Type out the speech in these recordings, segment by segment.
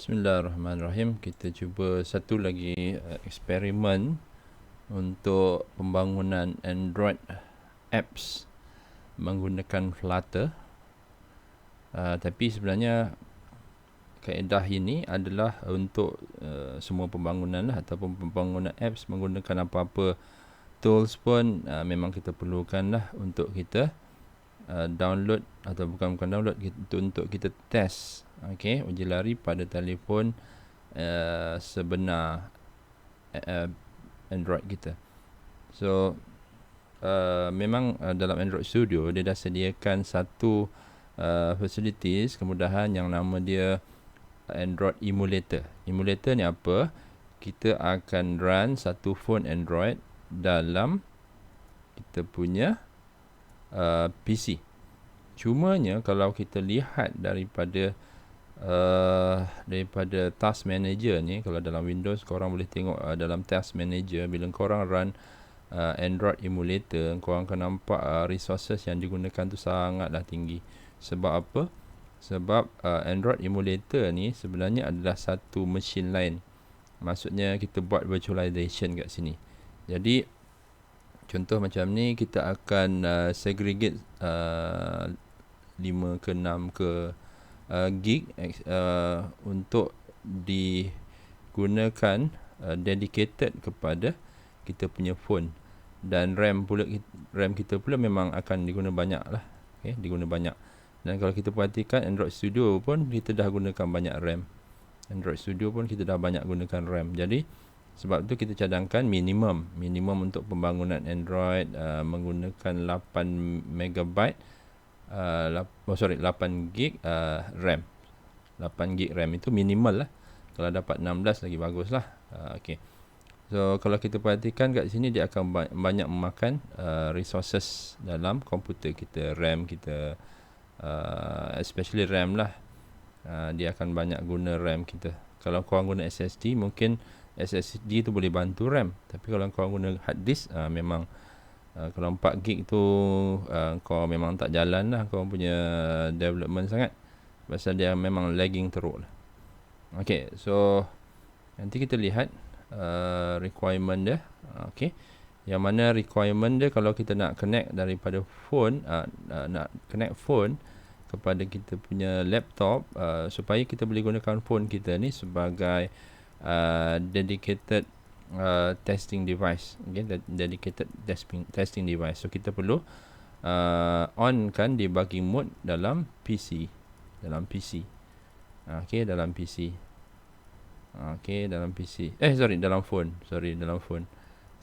Bismillahirrahmanirrahim. Kita cuba satu lagi eksperimen untuk pembangunan Android apps menggunakan Flutter. Tapi sebenarnya kaedah ini adalah untuk semua pembangunan lah, ataupun pembangunan apps menggunakan apa-apa tools pun memang kita perlukan lah untuk kita download, atau bukan download, untuk kita test, uji lari pada telefon sebenar Android kita. So memang dalam Android Studio dia dah sediakan satu facilities, kemudahan yang nama dia Android Emulator. Emulator ni apa? Kita akan run satu phone Android dalam kita punya PC. Cumanya kalau kita lihat daripada task manager ni, kalau dalam Windows korang boleh tengok dalam task manager, bila korang run Android emulator, korang akan nampak resources yang digunakan tu sangatlah tinggi. Sebab apa? Sebab Android emulator ni sebenarnya adalah satu machine lain. Maksudnya kita buat virtualization kat sini. Jadi contoh macam ni, kita akan segregate 5 ke 6 ke gig untuk digunakan dedicated kepada kita punya phone. Dan RAM kita pula memang akan diguna banyak lah. Diguna banyak. Dan kalau kita perhatikan Android Studio pun kita dah gunakan banyak RAM. Android Studio pun kita dah banyak gunakan RAM. Jadi sebab tu kita cadangkan minimum untuk pembangunan Android menggunakan 8 megabyte 8 gig RAM. 8 gig RAM itu minimal lah. Kalau dapat 16 lagi bagus lah. So kalau kita perhatikan kat sini, dia akan banyak memakan resources dalam komputer kita, RAM kita, especially RAM lah. Dia akan banyak guna RAM kita. Kalau korang guna SSD, mungkin SSD tu boleh bantu RAM. Tapi kalau korang guna hard disk, memang kalau 4 gig tu kau memang tak jalan lah kau punya development sangat, pasal dia memang lagging teruk lah. So nanti kita lihat requirement dia. Yang mana requirement dia, kalau kita nak connect daripada phone, nak connect phone kepada kita punya laptop, supaya kita boleh gunakan phone kita ni sebagai dedicated testing device, dedicated testing device. So kita perlu on kan debugging mode dalam PC. Dalam PC. Dalam phone. Dalam phone.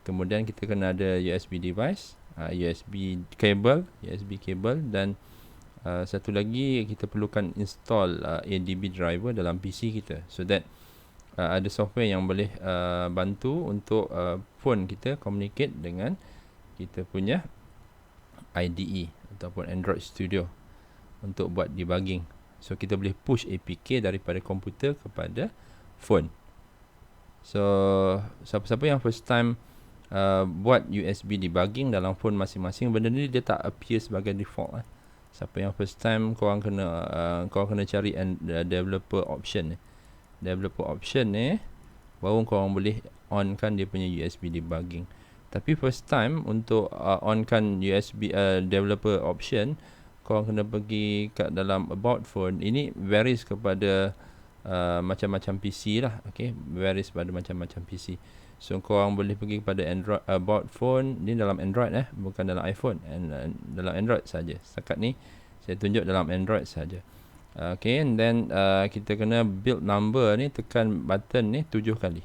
Kemudian kita kena ada USB device, USB cable, dan satu lagi kita perlukan install ADB driver dalam PC kita, so that ada software yang boleh bantu untuk phone kita communicate dengan kita punya IDE ataupun Android Studio untuk buat debugging. So kita boleh push APK daripada komputer kepada phone. So siapa-siapa yang first time buat USB debugging dalam phone masing-masing, benda ni dia tak appear sebagai default. Siapa yang first time, korang kena cari developer option ni, baru korang boleh on kan dia punya USB debugging. Tapi first time untuk on kan USB developer option, korang kena pergi kat dalam about phone. Ini varies kepada macam-macam PC lah. Varies pada macam-macam PC. So korang boleh pergi kepada Android about phone ni, dalam Android bukan dalam iPhone, dalam Android saja. Setakat ni saya tunjuk dalam Android saja. And then kita kena build number ni, tekan button ni 7 kali.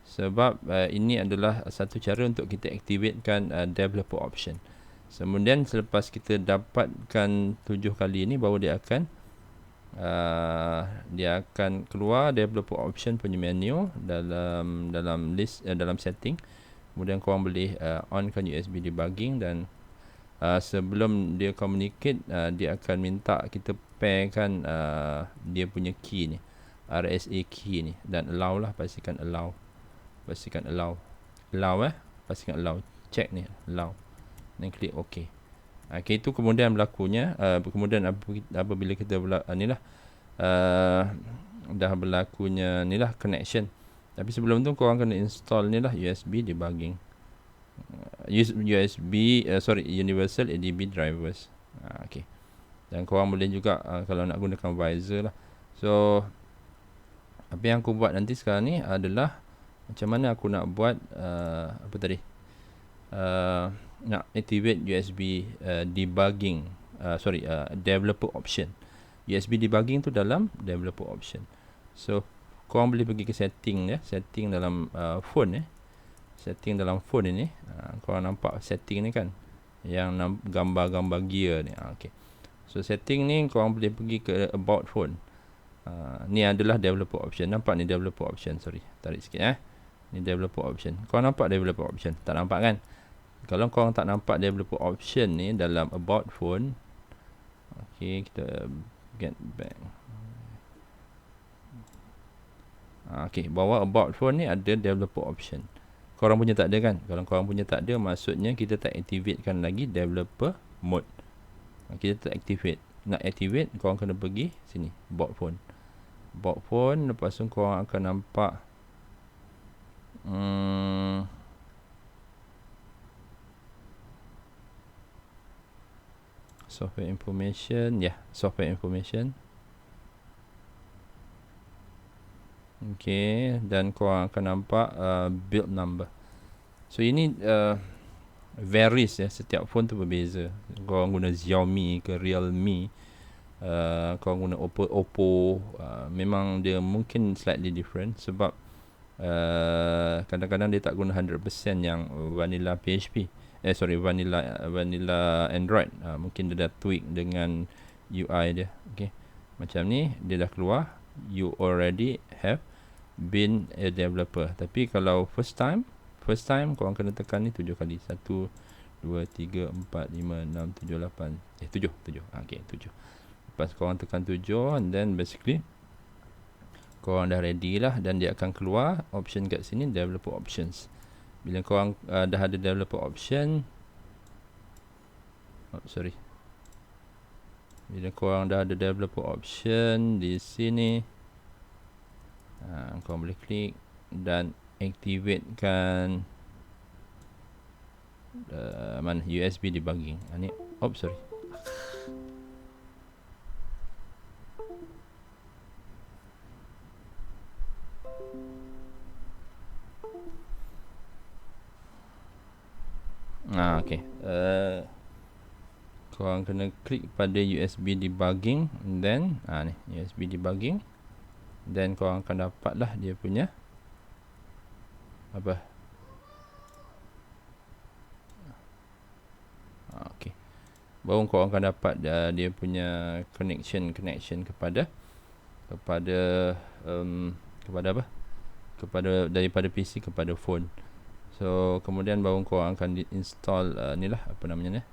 Sebab ini adalah satu cara untuk kita activatekan developer option. Kemudian selepas kita dapatkan 7 kali ni, baru dia akan keluar developer option punya menu dalam list, dalam setting. Kemudian korang boleh onkan USB debugging, dan sebelum dia communicate, dia akan minta kita pairkan dia punya key ni, RSA key ni, dan allow lah, pastikan allow, pastikan allow, check ni allow, dan klik OK. Itu kemudian berlakunya. Kemudian apabila kita dah berlakunya ni lah connection. Tapi sebelum tu korang kena install ni lah USB debugging. Universal ADB drivers. Okay. Dan korang boleh juga kalau nak gunakan Visor lah. So apa yang aku buat nanti sekarang ni adalah macam mana aku nak buat apa tadi, nak activate USB debugging, developer option. USB debugging tu dalam developer option. So korang boleh pergi ke setting ya, setting dalam phone setting dalam phone ini. Korang nampak setting ni kan, yang gambar-gambar gear ni. Okay. So setting ni korang boleh pergi ke about phone. Ni adalah developer option. Nampak ni developer option. Sorry, tarik sikit ni developer option. Korang nampak developer option? Tak nampak kan? Kalau korang tak nampak developer option ni dalam about phone, okay, kita get back. Okay, bawah about phone ni ada developer option. Korang punya tak ada kan? Kalau korang punya tak ada, maksudnya kita tak activatekan lagi developer mode. Kita tak activate. Nak activate, korang kena pergi sini, about phone. About phone, lepas tu korang akan nampak software information. Software information. Okay, dan korang akan nampak build number. So ini varies setiap phone tu berbeza. Korang guna Xiaomi ke Realme, korang guna Oppo, memang dia mungkin slightly different. Sebab kadang-kadang dia tak guna 100% yang vanilla PHP, vanilla Android. Mungkin dia dah tweak dengan UI dia. Okay, macam ni dia dah keluar, you already have been a developer. Tapi kalau first time korang kena tekan ni 7 kali. 1 2 3 4 5 6 7 8 7. Okay, 7. Lepas korang tekan 7, and then basically korang dah ready lah, dan dia akan keluar option kat sini, developer options. Bila korang dah ada developer option, bila korang dah ada developer option di sini, korang boleh klik dan activatekan mana USB debugging. Ni okay. Korang kena klik pada USB debugging, and then ni USB debugging, then korang akan dapat lah dia punya apa, okay, baru korang akan dapat dia punya connection kepada apa, kepada daripada PC kepada phone. So kemudian baru korang akan install ni lah, apa namanya ni,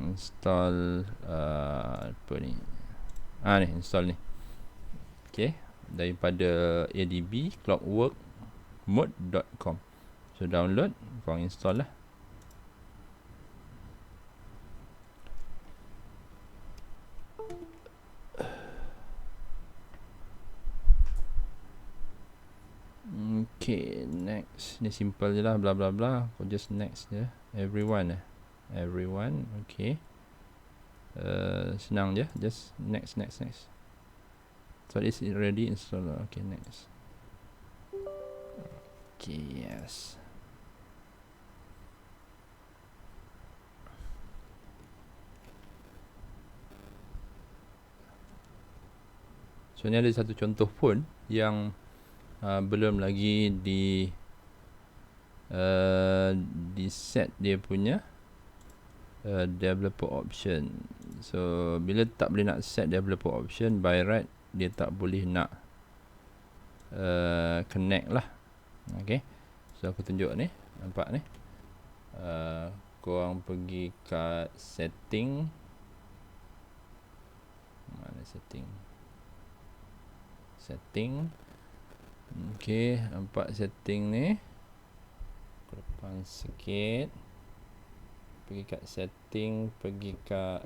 install apa ni, ni install ni. Okay, daripada adb clockworkmode.com. So download, korang install lah. Okay, next. Ni simple je lah, bla bla bla. Kau just next je. Everyone. Okay. Senang je. Just next. So it's already installed. Okay, next. Okay, yes. So ni ada satu contoh phone yang belum lagi di set dia punya developer option. So bila tak boleh nak set developer option, by right dia tak boleh nak connect lah. Okay, so aku tunjuk ni, nampak ni, korang pergi kat setting. Mana setting? Okay, nampak setting ni. Ke depan sikit, pergi kat setting, pergi kat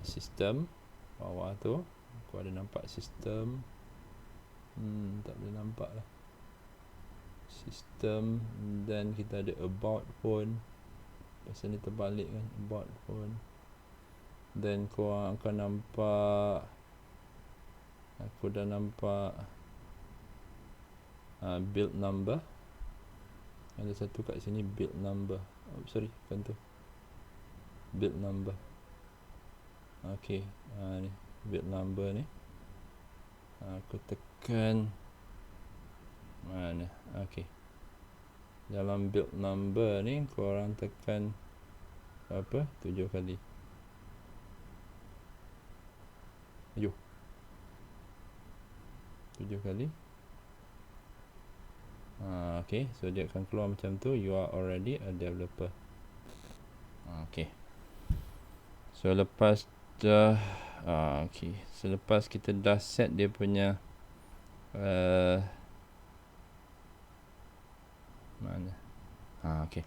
Sistem bawah tu aku ada nampak sistem. Tak boleh nampak lah sistem. Dan kita ada about phone. Pasal ni terbalik kan, about phone. Dan korang akan nampak, aku dah nampak build number. Ada satu kat sini build number. Sorry, bukan tu, build number. Okay, ni build number ni. Aku tekan mana? Okay, dalam build number ni korang tekan apa? 7 kali. 7 kali. Okay, so dia akan keluar macam tu. You are already a developer. Okay, so lepas dah okay, selepas kita dah set dia punya mana? Okay,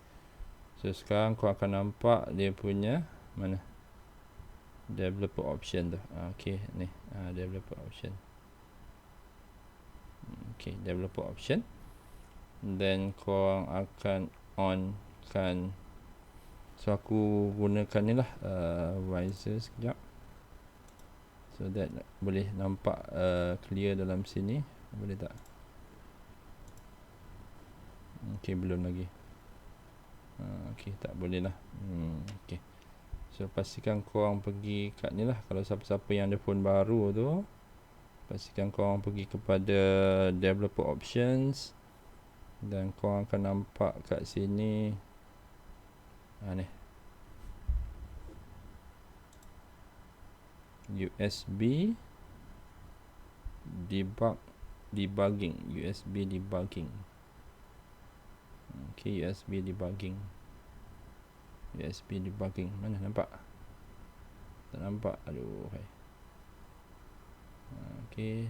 so sekarang kau akan nampak dia punya mana? Developer option tu. Okay, ni developer option. Okay, developer option. Then korang akan on kan. So aku gunakan ni lah visor sekejap, so that boleh nampak clear dalam sini. Boleh tak? Okay, belum lagi. Okay, tak boleh lah. Okay, so pastikan korang pergi kat ni lah. Kalau siapa-siapa yang ada phone baru tu, pastikan korang pergi kepada developer options. Dan korang akan nampak kat sini ni USB debugging. USB debugging. Okay, USB debugging. USB debugging. Mana nampak? Tak nampak. Aduh. Okay,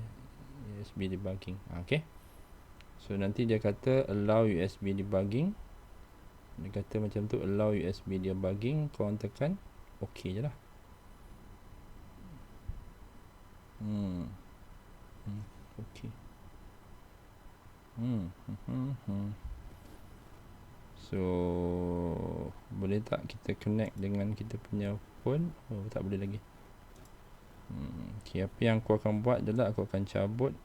USB debugging. Okay, so nanti dia kata allow USB debugging. Dia kata macam tu, allow USB debugging. Korang tekan OK je lah. OK. So boleh tak kita connect dengan kita punya phone? Tak boleh lagi. Okay, apa yang aku akan buat adalah aku akan cabut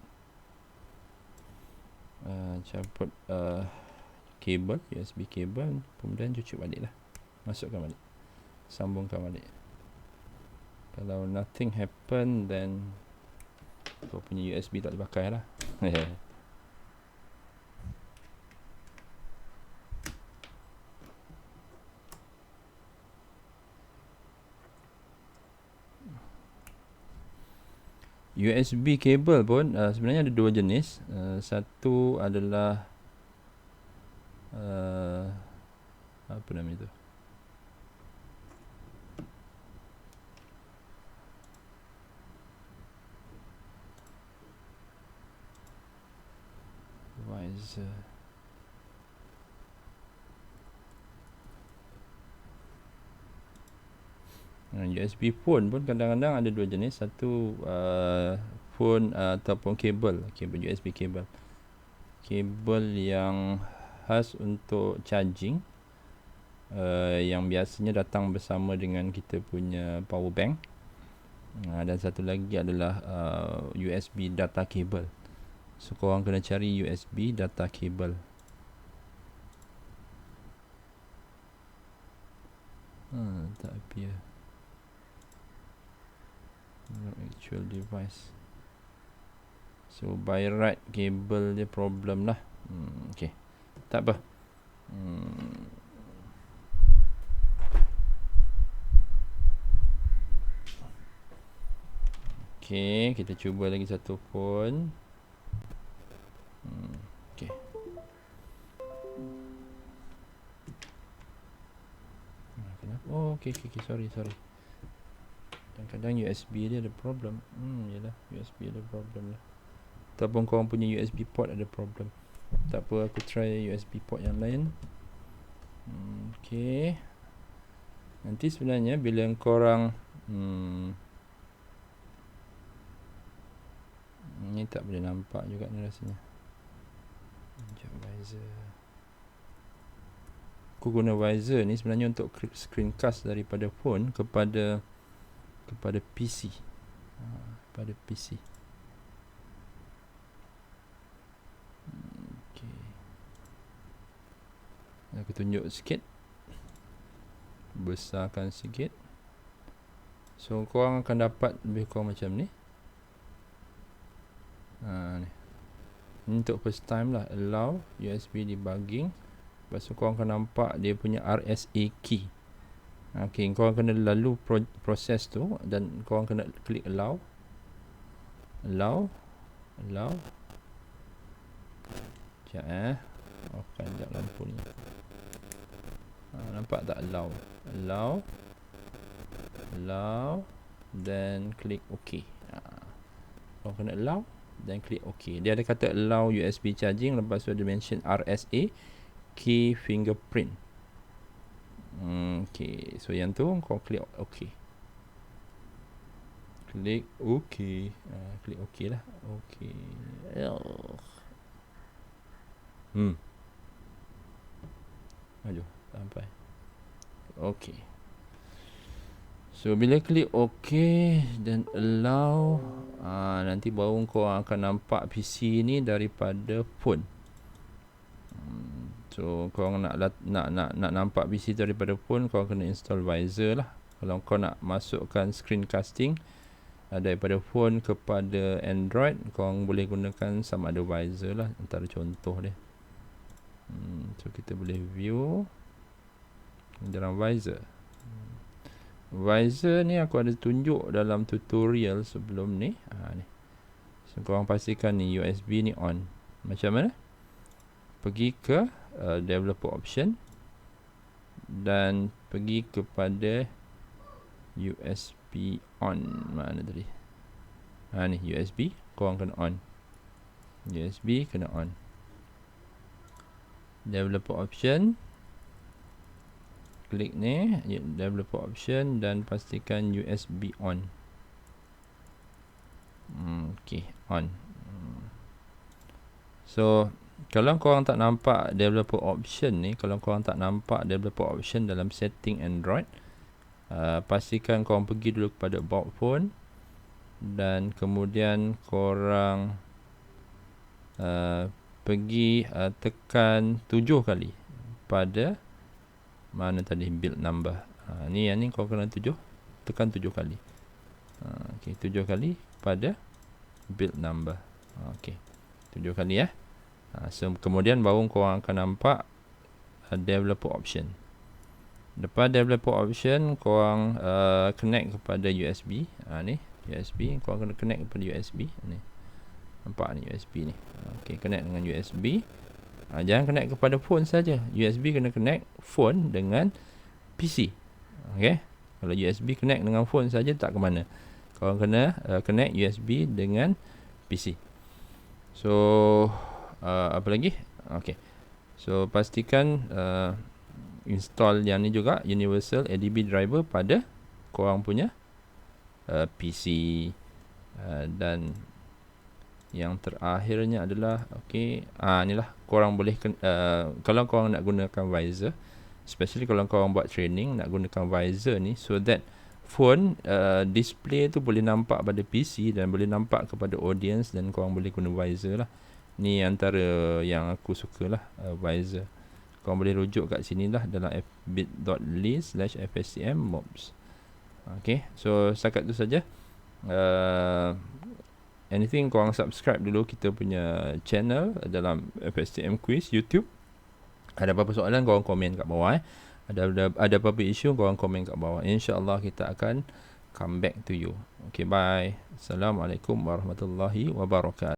kabel, USB kabel, kemudian cucuk balik lah, masukkan balik, sambungkan balik. Kalau nothing happen, then kau punya USB tak boleh pakai lah. USB kabel pun sebenarnya ada dua jenis. Satu adalah apa nama itu? Visor. USB phone pun kadang-kadang ada dua jenis. Satu phone ataupun kabel USB kabel. Kabel yang khas untuk charging, yang biasanya datang bersama dengan kita punya power bank. Dan satu lagi adalah USB data cable. So korang kena cari USB data cable. Tak appear. No actual device. So by right cable dia problem lah. Okay, tak apa. Okay, kita cuba lagi satu phone. Okay. Oh, okay, sorry. Kadang-kadang USB dia ada problem. Yalah, USB ada problem lah. Ataupun korang punya USB port ada problem. Tak apa, aku try USB port yang lain. Okay. Nanti sebenarnya bila korang ni tak boleh nampak juga ni rasanya. Sekejap, visor. Aku guna visor ni sebenarnya untuk screencast daripada phone kepada PC. Pada PC. Okay. Aku tunjuk sikit. Besarkan sikit. So korang akan dapat lebih kurang macam ni. Ni. Ini untuk first time lah. Allow USB debugging. Lepas tu korang akan nampak dia punya RSA key. Okay, korang kena lalu proses tu dan korang kena klik allow. Allow. Sekejap offkan sekejap lampu ni. Nampak tak? Allow. Then klik OK. Korang kena allow dan klik OK. Dia ada kata allow USB charging. Lepas tu ada mention RSA key fingerprint. Okay, so yang tu kau klik OK. Klik OK. Klik OK lah. OK. Maju sampai. OK. So bila klik OK dan allow, nanti baru kau akan nampak PC ni daripada phone. So korang nak nampak PC daripada phone, korang kena install visor lah. Kalau kau nak masukkan screencasting daripada phone kepada Android, korang boleh gunakan sama ada visor lah, antara contoh dia. So kita boleh view dalam visor. Visor ni aku ada tunjuk dalam tutorial sebelum ni. Ni. So korang pastikan ni USB ni on. Macam mana? Pergi ke developer option dan pergi kepada USB on. Mana tadi? Ni USB, korang kena on. USB kena on. Developer option, klik ni developer option dan pastikan USB on. Okay, on. So kalau korang tak nampak developer option ni, dalam setting Android, pastikan korang pergi dulu kepada about phone dan kemudian korang pergi tekan 7 kali pada mana tadi build number. Ni yang ni kau kena tekan 7 kali. Okey, 7 kali pada build number. Okey, 7 kali so kemudian baru korang akan nampak developer option. Lepas developer option, korang connect kepada USB. Ni USB, korang kena connect kepada USB ni. Nampak ni USB ni. Okey, connect dengan USB. Jangan connect kepada phone saja. USB kena connect phone dengan PC. Okey. Kalau USB connect dengan phone saja tak ke mana. Korang kena connect USB dengan PC. So apa lagi? Okey. So pastikan install yang ni juga, Universal ADB driver pada korang punya PC. Dan yang terakhirnya adalah inilah korang boleh kalau korang nak gunakan visor, especially kalau korang buat training, nak gunakan visor ni so that phone display tu boleh nampak pada PC dan boleh nampak kepada audience dan korang boleh guna visor lah. Ni antara yang aku suka lah, visor. Korang boleh rujuk kat sini lah dalam bit.ly/fstmmobs. Okay, so setakat tu saja. Anything, korang subscribe dulu kita punya channel dalam FSTM Quiz YouTube. Ada apa-apa soalan, korang komen kat bawah. Ada apa-apa isu, korang komen kat bawah. InsyaAllah kita akan come back to you. Okay, bye. Assalamualaikum warahmatullahi wabarakatuh.